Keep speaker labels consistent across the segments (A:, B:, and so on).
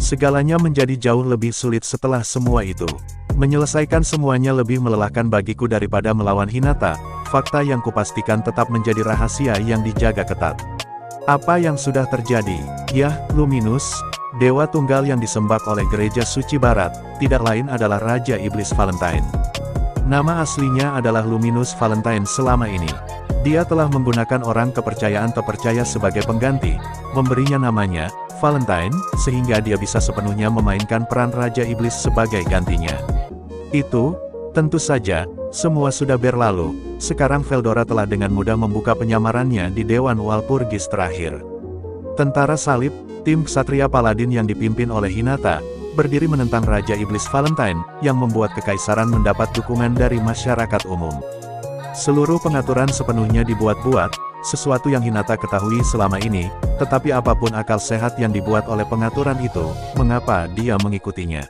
A: Segalanya menjadi jauh lebih sulit setelah semua itu. Menyelesaikan semuanya lebih melelahkan bagiku daripada melawan Hinata. Fakta yang kupastikan tetap menjadi rahasia yang dijaga ketat. Apa yang sudah terjadi? Yah, Luminous, Dewa Tunggal yang disembah oleh Gereja Suci Barat, tidak lain adalah Raja Iblis Valentine. Nama aslinya adalah Luminous Valentine selama ini. Dia telah menggunakan orang kepercayaan terpercaya sebagai pengganti, memberinya namanya, Valentine, sehingga dia bisa sepenuhnya memainkan peran Raja Iblis sebagai gantinya. Itu, tentu saja, semua sudah berlalu. Sekarang Veldora telah dengan mudah membuka penyamarannya di Dewan Walpurgis terakhir. Tentara salib, tim Ksatria Paladin yang dipimpin oleh Hinata, berdiri menentang Raja Iblis Valentine, yang membuat kekaisaran mendapat dukungan dari masyarakat umum. Seluruh pengaturan sepenuhnya dibuat-buat, sesuatu yang Hinata ketahui selama ini, tetapi apapun akal sehat yang dibuat oleh pengaturan itu, mengapa dia mengikutinya?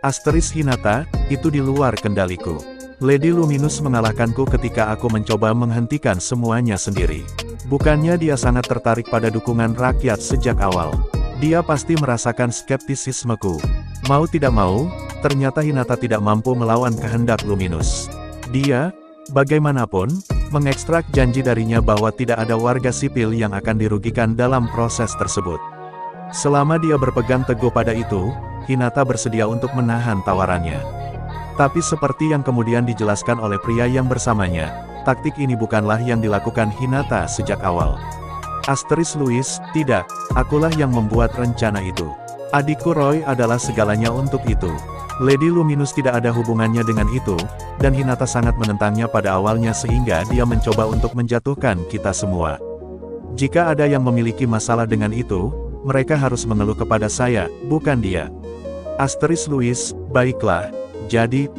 A: Asteris Hinata, itu di luar kendaliku. Lady Luminous mengalahkanku ketika aku mencoba menghentikan semuanya sendiri. Bukannya dia sangat tertarik pada dukungan rakyat sejak awal. Dia pasti merasakan skeptisismeku. Mau tidak mau, ternyata Hinata tidak mampu melawan kehendak Luminous. Dia, bagaimanapun, mengekstrak janji darinya bahwa tidak ada warga sipil yang akan dirugikan dalam proses tersebut. Selama dia berpegang teguh pada itu, Hinata bersedia untuk menahan tawarannya. Tapi seperti yang kemudian dijelaskan oleh pria yang bersamanya, taktik ini bukanlah yang dilakukan Hinata sejak awal. Asteris Louis, tidak, akulah yang membuat rencana itu. Adikku Roy adalah segalanya untuk itu. Lady Luminous tidak ada hubungannya dengan itu, dan Hinata sangat menentangnya pada awalnya sehingga dia mencoba untuk menjatuhkan kita semua. Jika ada yang memiliki masalah dengan itu, mereka harus mengeluh kepada saya, bukan dia. Asteris Louis, baiklah. Jadi,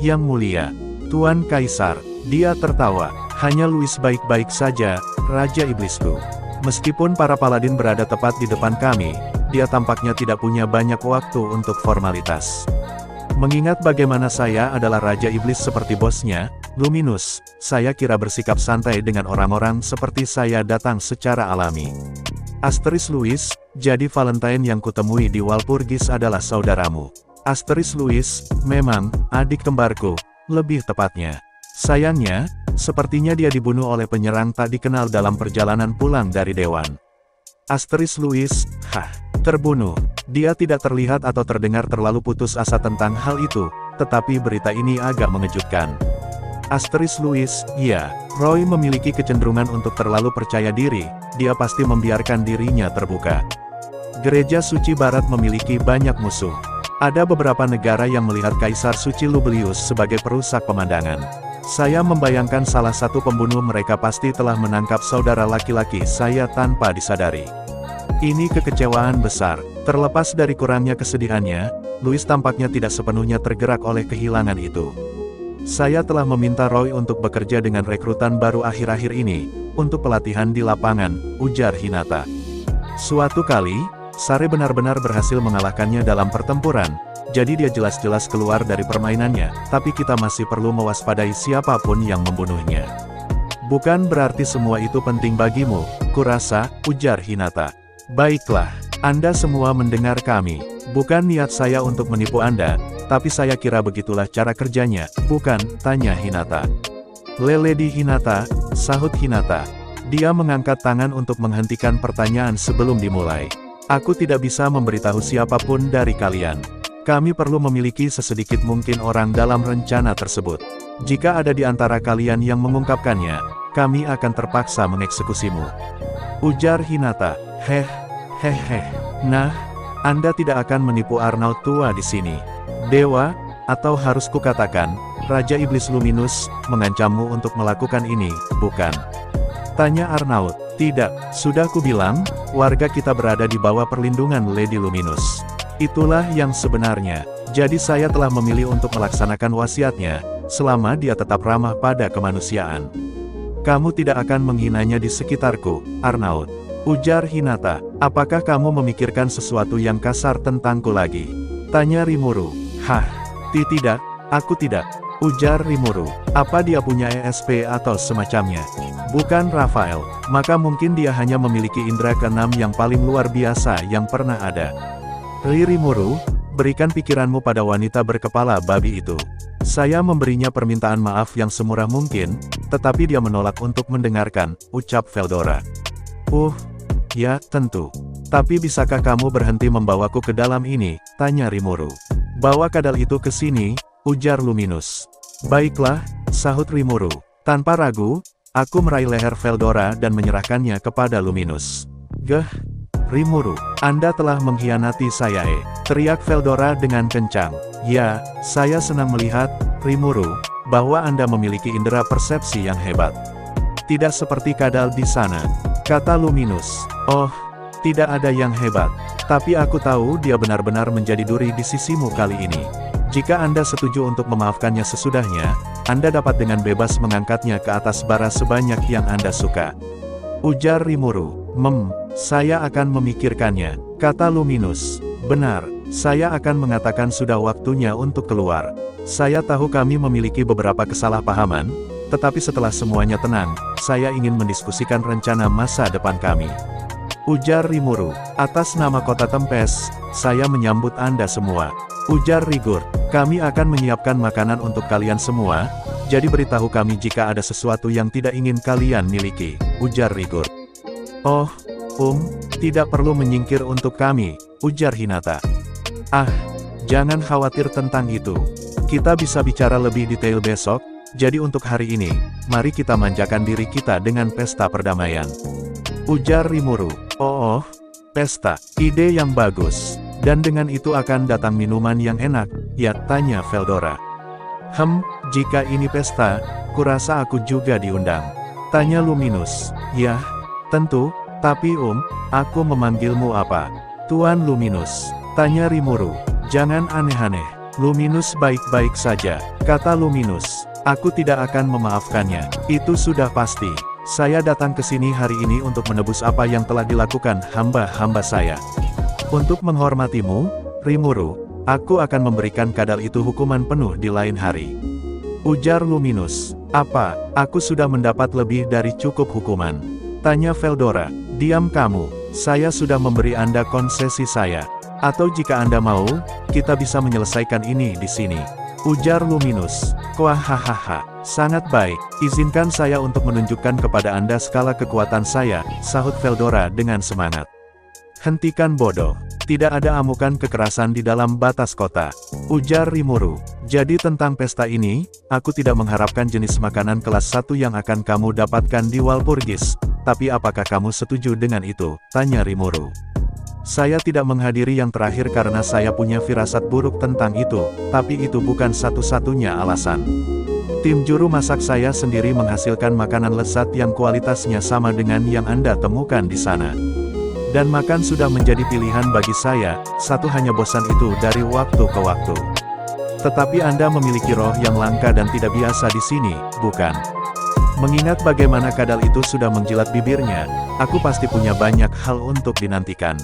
A: Yang Mulia, Tuan Kaisar, dia tertawa, hanya Louis baik-baik saja, Raja Iblisku. Meskipun para paladin berada tepat di depan kami, dia tampaknya tidak punya banyak waktu untuk formalitas. Mengingat bagaimana saya adalah Raja Iblis seperti bosnya, Luminous, saya kira bersikap santai dengan orang-orang seperti saya datang secara alami. Asteris Louis, jadi Valentine yang kutemui di Walpurgis adalah saudaramu. Asteris Louis, memang, adik kembarku, lebih tepatnya. Sayangnya, sepertinya dia dibunuh oleh penyerang tak dikenal dalam perjalanan pulang dari Dewan. Asteris Louis, terbunuh. Dia tidak terlihat atau terdengar terlalu putus asa tentang hal itu, tetapi berita ini agak mengejutkan. Asteris Louis, ya, Roy memiliki kecenderungan untuk terlalu percaya diri, dia pasti membiarkan dirinya terbuka. Gereja Suci Barat memiliki banyak musuh. Ada beberapa negara yang melihat Kaisar Suci Lubelius sebagai perusak pemandangan. Saya membayangkan salah satu pembunuh mereka pasti telah menangkap saudara laki-laki saya tanpa disadari. Ini kekecewaan besar. Terlepas dari kurangnya kesedihannya, Louis tampaknya tidak sepenuhnya tergerak oleh kehilangan itu. Saya telah meminta Roy untuk bekerja dengan rekrutan baru akhir-akhir ini, untuk pelatihan di lapangan, ujar Hinata. Suatu kali, Sare benar-benar berhasil mengalahkannya dalam pertempuran, jadi dia jelas-jelas keluar dari permainannya, tapi kita masih perlu mewaspadai siapapun yang membunuhnya. Bukan berarti semua itu penting bagimu, kurasa, ujar Hinata. Baiklah, Anda semua mendengar kami. Bukan niat saya untuk menipu Anda, tapi saya kira begitulah cara kerjanya, bukan, tanya Hinata. Lady Hinata, sahut Hinata. Dia mengangkat tangan untuk menghentikan pertanyaan sebelum dimulai. Aku tidak bisa memberitahu siapapun dari kalian. Kami perlu memiliki sesedikit mungkin orang dalam rencana tersebut. Jika ada di antara kalian yang mengungkapkannya, kami akan terpaksa mengeksekusimu. Ujar Hinata. Nah, Anda tidak akan menipu Arnaud tua di sini. Dewa, atau harus kukatakan, Raja Iblis Luminous, mengancammu untuk melakukan ini, bukan? Tanya Arnaud. Tidak, sudah kubilang, warga kita berada di bawah perlindungan Lady Luminous. Itulah yang sebenarnya. Jadi saya telah memilih untuk melaksanakan wasiatnya, selama dia tetap ramah pada kemanusiaan. Kamu tidak akan menghinanya di sekitarku, Arnaud. Ujar Hinata. Apakah kamu memikirkan sesuatu yang kasar tentangku lagi? Tanya Rimuru. Tidak, aku tidak. Ujar Rimuru. Apa dia punya ESP atau semacamnya? Bukan Rafael, maka mungkin dia hanya memiliki indera keenam yang paling luar biasa yang pernah ada. Rimuru, berikan pikiranmu pada wanita berkepala babi itu. Saya memberinya permintaan maaf yang semurah mungkin, tetapi dia menolak untuk mendengarkan, ucap Veldora. Ya, tentu. Tapi bisakah kamu berhenti membawaku ke dalam ini, tanya Rimuru. Bawa kadal itu ke sini, ujar Luminus. Baiklah, sahut Rimuru. Tanpa ragu, aku meraih leher Veldora dan menyerahkannya kepada Luminus. Rimuru, Anda telah mengkhianati saya, teriak Veldora dengan kencang. Ya, saya senang melihat, Rimuru, bahwa Anda memiliki indera persepsi yang hebat. Tidak seperti kadal di sana, kata Luminus. Tidak ada yang hebat. Tapi aku tahu dia benar-benar menjadi duri di sisimu kali ini. Jika Anda setuju untuk memaafkannya sesudahnya, Anda dapat dengan bebas mengangkatnya ke atas bara sebanyak yang Anda suka. Ujar Rimuru. Saya akan memikirkannya, kata Luminus. Benar, saya akan mengatakan sudah waktunya untuk keluar. Saya tahu kami memiliki beberapa kesalahpahaman, tetapi setelah semuanya tenang, saya ingin mendiskusikan rencana masa depan kami. Ujar Rimuru. Atas nama Kota Tempest, saya menyambut Anda semua. Ujar Rigurd. Kami akan menyiapkan makanan untuk kalian semua, jadi beritahu kami jika ada sesuatu yang tidak ingin kalian miliki, ujar Rigurd. Tidak perlu menyingkir untuk kami, ujar Hinata. Jangan khawatir tentang itu. Kita bisa bicara lebih detail besok, jadi untuk hari ini, mari kita manjakan diri kita dengan pesta perdamaian. Ujar Rimuru. Pesta, ide yang bagus. Dan dengan itu akan datang minuman yang enak, ya, tanya Veldora. Jika ini pesta, kurasa aku juga diundang, tanya Luminus. Ya, tentu, tapi aku memanggilmu apa? Tuan Luminus, tanya Rimuru. Jangan aneh-aneh. Luminus baik-baik saja, kata Luminus. Aku tidak akan memaafkannya, itu sudah pasti. Saya datang ke sini hari ini untuk menebus apa yang telah dilakukan hamba-hamba saya. Untuk menghormatimu, Rimuru, aku akan memberikan kadal itu hukuman penuh di lain hari. Ujar Luminus. Apa, aku sudah mendapat lebih dari cukup hukuman? Tanya Veldora. Diam kamu, saya sudah memberi Anda konsesi saya. Atau jika Anda mau, kita bisa menyelesaikan ini di sini. Ujar Luminus. Sangat baik, izinkan saya untuk menunjukkan kepada Anda skala kekuatan saya, sahut Veldora dengan semangat. Hentikan bodoh, tidak ada amukan kekerasan di dalam batas kota, ujar Rimuru. Jadi tentang pesta ini, aku tidak mengharapkan jenis makanan kelas 1 yang akan kamu dapatkan di Walpurgis, tapi apakah kamu setuju dengan itu, tanya Rimuru. Saya tidak menghadiri yang terakhir karena saya punya firasat buruk tentang itu, tapi itu bukan satu-satunya alasan. Tim juru masak saya sendiri menghasilkan makanan lezat yang kualitasnya sama dengan yang Anda temukan di sana. Dan makan sudah menjadi pilihan bagi saya, satu hanya bosan itu dari waktu ke waktu. Tetapi Anda memiliki roh yang langka dan tidak biasa di sini, bukan? Mengingat bagaimana kadal itu sudah menjilat bibirnya, aku pasti punya banyak hal untuk dinantikan.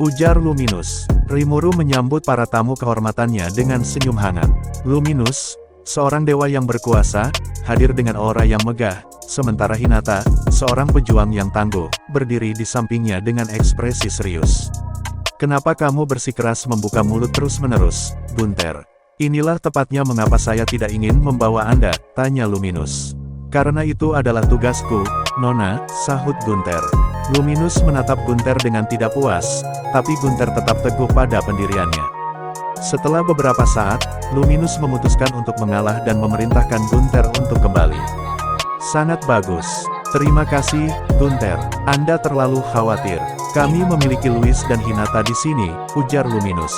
A: Ujar Luminus. Rimuru menyambut para tamu kehormatannya dengan senyum hangat. Luminus, seorang dewa yang berkuasa, hadir dengan aura yang megah, sementara Hinata, seorang pejuang yang tangguh, berdiri di sampingnya dengan ekspresi serius. Kenapa kamu bersikeras membuka mulut terus-menerus, Gunther? Inilah tepatnya mengapa saya tidak ingin membawa Anda, tanya Luminus. Karena itu adalah tugasku, Nona, sahut Gunther. Luminus menatap Gunther dengan tidak puas, tapi Gunther tetap teguh pada pendiriannya. Setelah beberapa saat, Luminus memutuskan untuk mengalah dan memerintahkan Gunther untuk kembali. Sangat bagus. Terima kasih, Gunther. Anda terlalu khawatir. Kami memiliki Louis dan Hinata di sini, ujar Luminus.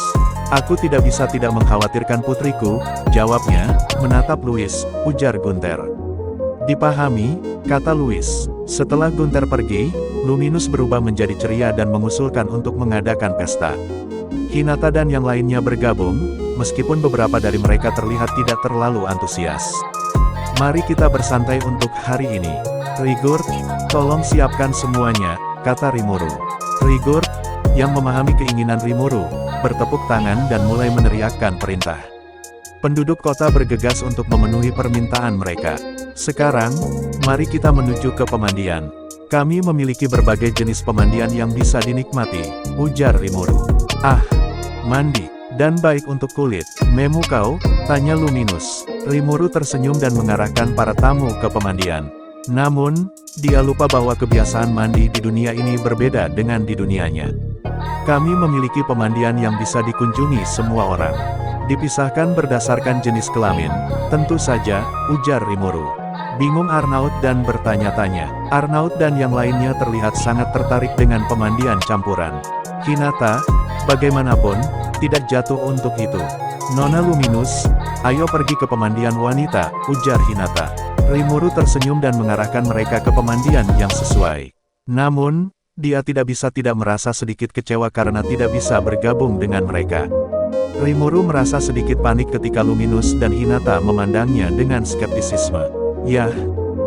A: Aku tidak bisa tidak mengkhawatirkan putriku, jawabnya, menatap Louis, ujar Gunther. Dipahami, kata Louis. Setelah Gunther pergi, Luminus berubah menjadi ceria dan mengusulkan untuk mengadakan pesta. Hinata dan yang lainnya bergabung, meskipun beberapa dari mereka terlihat tidak terlalu antusias. Mari kita bersantai untuk hari ini. Rigurd, tolong siapkan semuanya, kata Rimuru. Rigurd, yang memahami keinginan Rimuru, bertepuk tangan dan mulai meneriakkan perintah. Penduduk kota bergegas untuk memenuhi permintaan mereka. Sekarang, mari kita menuju ke pemandian. Kami memiliki berbagai jenis pemandian yang bisa dinikmati, ujar Rimuru. Mandi, dan baik untuk kulit. Memu kau? Tanya Luminous. Rimuru tersenyum dan mengarahkan para tamu ke pemandian. Namun, dia lupa bahwa kebiasaan mandi di dunia ini berbeda dengan di dunianya. Kami memiliki pemandian yang bisa dikunjungi semua orang. Dipisahkan berdasarkan jenis kelamin, tentu saja, ujar Rimuru. Bingung Arnaud dan bertanya-tanya. Arnaud dan yang lainnya terlihat sangat tertarik dengan pemandian campuran. Hinata, bagaimanapun, tidak jatuh untuk itu. Nona Luminous, ayo pergi ke pemandian wanita, ujar Hinata. Rimuru tersenyum dan mengarahkan mereka ke pemandian yang sesuai. Namun, dia tidak bisa tidak merasa sedikit kecewa karena tidak bisa bergabung dengan mereka. Rimuru merasa sedikit panik ketika Luminous dan Hinata memandangnya dengan skeptisisme. Yah,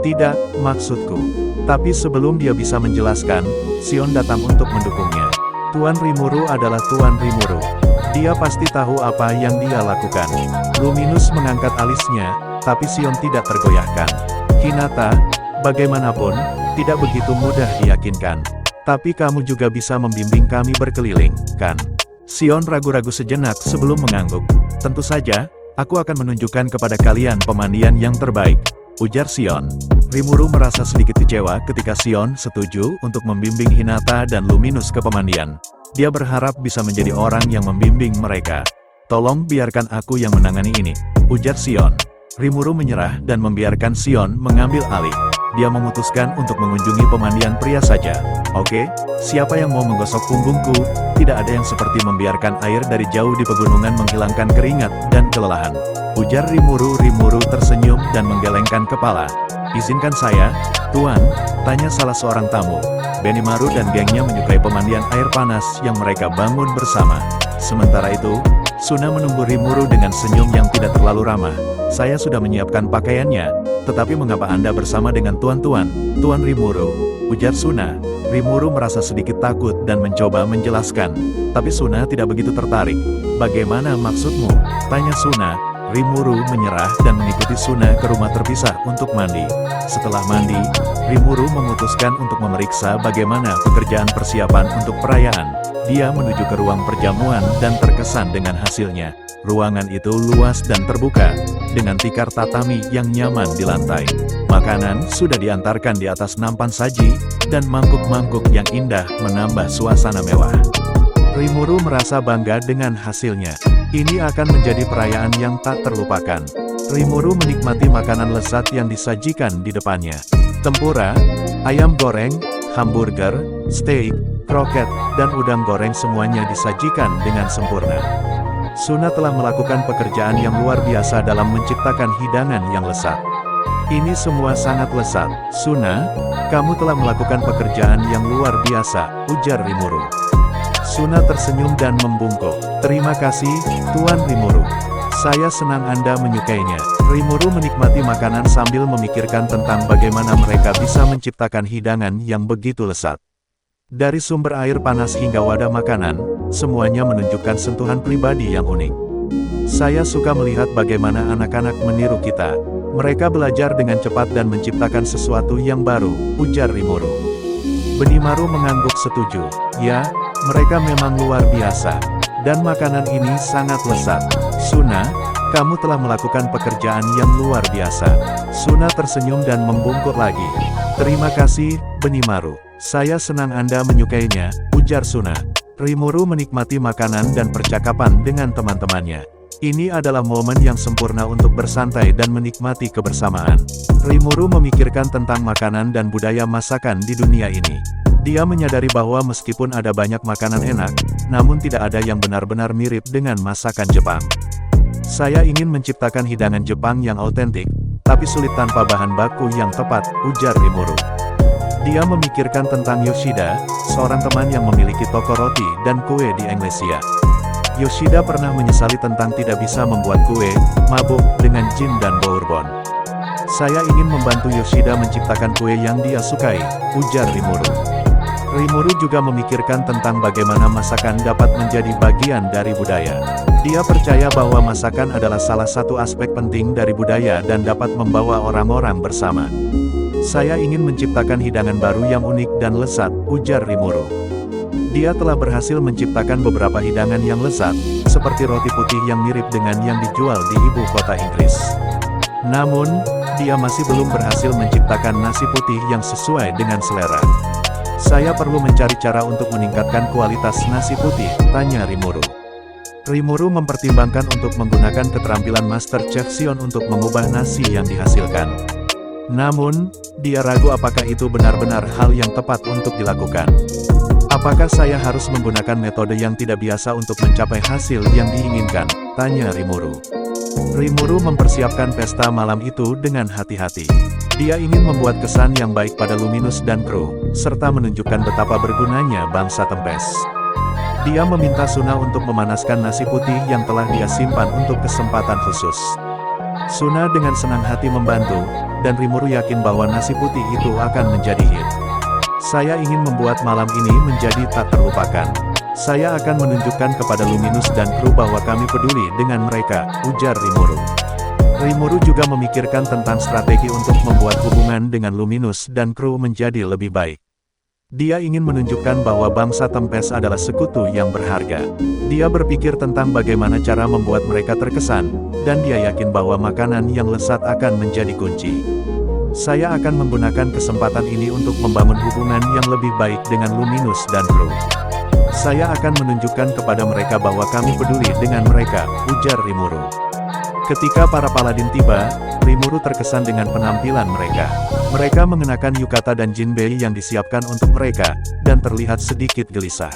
A: tidak, maksudku. Tapi sebelum dia bisa menjelaskan, Sion datang untuk mendukungnya. Tuan Rimuru adalah Tuan Rimuru. Dia pasti tahu apa yang dia lakukan. Luminous mengangkat alisnya, tapi Sion tidak tergoyahkan. Hinata, bagaimanapun, tidak begitu mudah diyakinkan. Tapi kamu juga bisa membimbing kami berkeliling, kan? Sion ragu-ragu sejenak sebelum mengangguk. Tentu saja, aku akan menunjukkan kepada kalian pemandian yang terbaik, ujar Sion. Rimuru merasa sedikit kecewa ketika Sion setuju untuk membimbing Hinata dan Luminous ke pemandian. Dia berharap bisa menjadi orang yang membimbing mereka. Tolong biarkan aku yang menangani ini, ujar Sion. Rimuru menyerah dan membiarkan Sion mengambil alih. Dia memutuskan untuk mengunjungi pemandian pria saja. Oke, siapa yang mau menggosok punggungku? Tidak ada yang seperti membiarkan air dari jauh di pegunungan menghilangkan keringat dan kelelahan, ujar Rimuru. Rimuru tersenyum dan menggelengkan kepala. Izinkan saya, Tuan, tanya salah seorang tamu. Benimaru dan gengnya menyukai pemandian air panas yang mereka bangun bersama. Sementara itu, Suna menunggu Rimuru dengan senyum yang tidak terlalu ramah. Saya sudah menyiapkan pakaiannya, tetapi mengapa Anda bersama dengan tuan-tuan, Tuan Rimuru? Ujar Suna. Rimuru merasa sedikit takut dan mencoba menjelaskan, tapi Suna tidak begitu tertarik. Bagaimana maksudmu? Tanya Suna. Rimuru menyerah dan mengikuti Suna ke rumah terpisah untuk mandi. Setelah mandi, Rimuru memutuskan untuk memeriksa bagaimana pekerjaan persiapan untuk perayaan. Dia menuju ke ruang perjamuan dan terkesan dengan hasilnya. Ruangan itu luas dan terbuka, dengan tikar tatami yang nyaman di lantai. Makanan sudah diantarkan di atas nampan saji, dan mangkuk-mangkuk yang indah menambah suasana mewah. Rimuru merasa bangga dengan hasilnya. Ini akan menjadi perayaan yang tak terlupakan. Rimuru menikmati makanan lezat yang disajikan di depannya. Tempura, ayam goreng, hamburger, steak, kroket, dan udang goreng semuanya disajikan dengan sempurna. Suna telah melakukan pekerjaan yang luar biasa dalam menciptakan hidangan yang lezat. Ini semua sangat lezat. Suna, kamu telah melakukan pekerjaan yang luar biasa, ujar Rimuru. Suna tersenyum dan membungkuk. Terima kasih, Tuan Rimuru. Saya senang Anda menyukainya. Rimuru menikmati makanan sambil memikirkan tentang bagaimana mereka bisa menciptakan hidangan yang begitu lezat. Dari sumber air panas hingga wadah makanan, semuanya menunjukkan sentuhan pribadi yang unik. Saya suka melihat bagaimana anak-anak meniru kita. Mereka belajar dengan cepat dan menciptakan sesuatu yang baru, ujar Rimuru. Benimaru mengangguk setuju. Ya, mereka memang luar biasa. Dan makanan ini sangat lezat. Suna, kamu telah melakukan pekerjaan yang luar biasa. Suna tersenyum dan membungkuk lagi. Terima kasih, Benimaru. Saya senang Anda menyukainya, ujar Suna. Rimuru menikmati makanan dan percakapan dengan teman-temannya. Ini adalah momen yang sempurna untuk bersantai dan menikmati kebersamaan. Rimuru memikirkan tentang makanan dan budaya masakan di dunia ini. Dia menyadari bahwa meskipun ada banyak makanan enak, namun tidak ada yang benar-benar mirip dengan masakan Jepang. Saya ingin menciptakan hidangan Jepang yang autentik, tapi sulit tanpa bahan baku yang tepat, ujar Rimuru. Dia memikirkan tentang Yoshida, seorang teman yang memiliki toko roti dan kue di Englesia. Yoshida pernah menyesali tentang tidak bisa membuat kue, mabuk, dengan gin dan bourbon. Saya ingin membantu Yoshida menciptakan kue yang dia sukai, ujar Rimuru. Rimuru juga memikirkan tentang bagaimana masakan dapat menjadi bagian dari budaya. Dia percaya bahwa masakan adalah salah satu aspek penting dari budaya dan dapat membawa orang-orang bersama. Saya ingin menciptakan hidangan baru yang unik dan lezat, ujar Rimuru. Dia telah berhasil menciptakan beberapa hidangan yang lezat, seperti roti putih yang mirip dengan yang dijual di ibu kota Inggris. Namun, dia masih belum berhasil menciptakan nasi putih yang sesuai dengan selera. Saya perlu mencari cara untuk meningkatkan kualitas nasi putih, tanya Rimuru. Rimuru mempertimbangkan untuk menggunakan keterampilan Master Chef Sion untuk mengubah nasi yang dihasilkan. Namun, dia ragu apakah itu benar-benar hal yang tepat untuk dilakukan. Apakah saya harus menggunakan metode yang tidak biasa untuk mencapai hasil yang diinginkan? Tanya Rimuru. Rimuru mempersiapkan pesta malam itu dengan hati-hati. Dia ingin membuat kesan yang baik pada Luminous dan kru, serta menunjukkan betapa bergunanya bangsa Tempest. Dia meminta Suna untuk memanaskan nasi putih yang telah dia simpan untuk kesempatan khusus. Suna dengan senang hati membantu, dan Rimuru yakin bahwa nasi putih itu akan menjadi hit. Saya ingin membuat malam ini menjadi tak terlupakan. Saya akan menunjukkan kepada Luminous dan kru bahwa kami peduli dengan mereka, ujar Rimuru. Rimuru juga memikirkan tentang strategi untuk membuat hubungan dengan Luminous dan kru menjadi lebih baik. Dia ingin menunjukkan bahwa bangsa Tempest adalah sekutu yang berharga. Dia berpikir tentang bagaimana cara membuat mereka terkesan, dan dia yakin bahwa makanan yang lezat akan menjadi kunci. Saya akan menggunakan kesempatan ini untuk membangun hubungan yang lebih baik dengan Luminous dan kru. Saya akan menunjukkan kepada mereka bahwa kami peduli dengan mereka, ujar Rimuru. Ketika para paladin tiba, Rimuru terkesan dengan penampilan mereka. Mereka mengenakan yukata dan jinbei yang disiapkan untuk mereka, dan terlihat sedikit gelisah.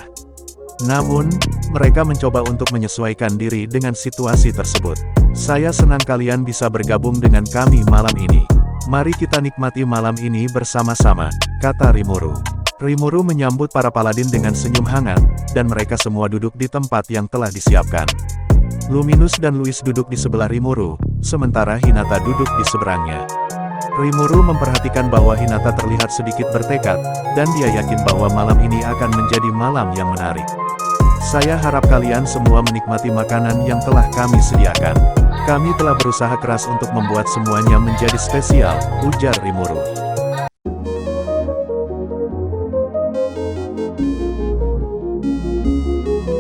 A: Namun, mereka mencoba untuk menyesuaikan diri dengan situasi tersebut. Saya senang kalian bisa bergabung dengan kami malam ini. Mari kita nikmati malam ini bersama-sama, kata Rimuru. Rimuru menyambut para paladin dengan senyum hangat, dan mereka semua duduk di tempat yang telah disiapkan. Luminous dan Louis duduk di sebelah Rimuru, sementara Hinata duduk di seberangnya. Rimuru memperhatikan bahwa Hinata terlihat sedikit bertekad, dan dia yakin bahwa malam ini akan menjadi malam yang menarik. Saya harap kalian semua menikmati makanan yang telah kami sediakan. Kami telah berusaha keras untuk membuat semuanya menjadi spesial, ujar Rimuru.